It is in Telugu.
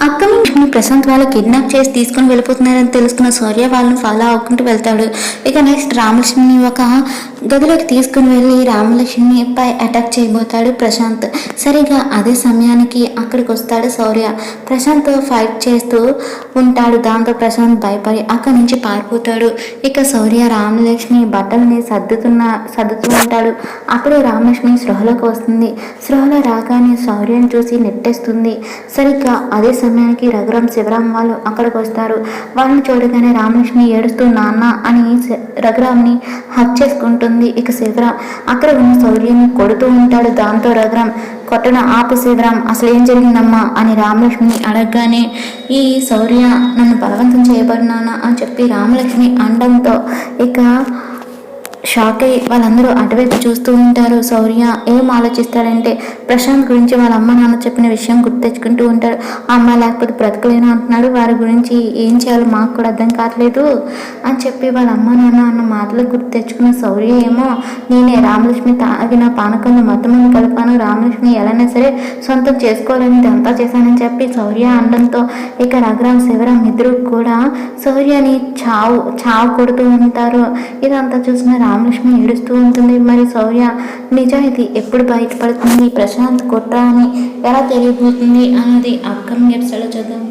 అక్రమించుకుని ప్రశాంత్ వాళ్ళు కిడ్నాప్ చేసి తీసుకుని వెళ్ళిపోతున్నారని తెలుసుకున్న శౌర్య వాళ్ళని ఫాలో అవ్వకుంటూ వెళ్తాడు. ఇక నెక్స్ట్ రామలక్ష్మిని ఒక గదిలోకి తీసుకుని వెళ్ళి రామలక్ష్మిని పై అటాక్ చేయబోతాడు ప్రశాంత్. సరిగా అదే సమయానికి అక్కడికి వస్తాడు శౌర్య. ప్రశాంత్ ఫైట్ చేస్తూ ఉంటాడు. దాంతో ప్రశాంత్ భయపడి అక్కడి నుంచి పారిపోతాడు. ఇక శౌర్య రామలక్ష్మి బట్టల్ని సర్దుతూ ఉంటాడు. అప్పుడే రామలక్ష్మి స్పృహలోకి వస్తుంది. స్పృహలో రాగానే శౌర్యని చూసి నెట్టేస్తుంది. సరిగ్గా అదే సమయానికి రఘురామ్ శివరాం వాళ్ళు అక్కడికి వస్తారు. వాళ్ళని చూడగానే రామలక్ష్మి ఏడుస్తూ నాన్న అని రఘురామ్ని హక్ చేసుకుంటుంది. ఇక శివరాం అక్కడ ఉన్న శౌర్యని కొడుతూ ఉంటాడు. దాంతో రఘురామ్ కొట్టన ఆపు శివరాం, అసలు ఏం జరిగిందమ్మా అని రామలక్ష్మిని అడగగానే ఈ శౌర్య నన్ను బలవంతం చేయబడినానా అని చెప్పి రామలక్ష్మి అనడంతో ఇక షాక్ అయ్యి వాళ్ళందరూ అటువైపు చూస్తూ ఉంటారు. శౌర్య ఏం ఆలోచిస్తాడంటే ప్రశాంత్ గురించి వాళ్ళ అమ్మ నాన్న చెప్పిన విషయం గుర్తు తెచ్చుకుంటూ ఉంటాడు. ఆ అమ్మాయి లేకపోతే బ్రతకలేను అంటున్నాడు. వారి గురించి ఏం చేయాలో మాకు కూడా అర్థం కావట్లేదు అని చెప్పి వాళ్ళ అమ్మ నాన్న అన్న మాటలు గుర్తు తెచ్చుకున్న శౌర్య ఏమో నేనే రామలక్ష్మి తాగిన పానకంలో మొత్తం మంది కలిపాను, రామలక్ష్మి ఎలానైనా సరే సొంతం చేసుకోవాలని ఇదంతా చేశానని చెప్పి శౌర్య అనడంతో ఇక రఘురామ్ శివరాం ఇద్దరు కూడా శౌర్యని చావు కొడుతూ ఉంటారు. ఇదంతా చూసిన రామలక్ష్మి ఏడుస్తూ ఉంటుంది. మరి శౌర్య నిజాయితీ ఎప్పుడు బయటపడుతుంది, ప్రశాంత్ కుట్ర అని ఎలా తెలియబోతుంది అన్నది అప్కమింగ్ ఎపిసోడ్లో చూద్దాం.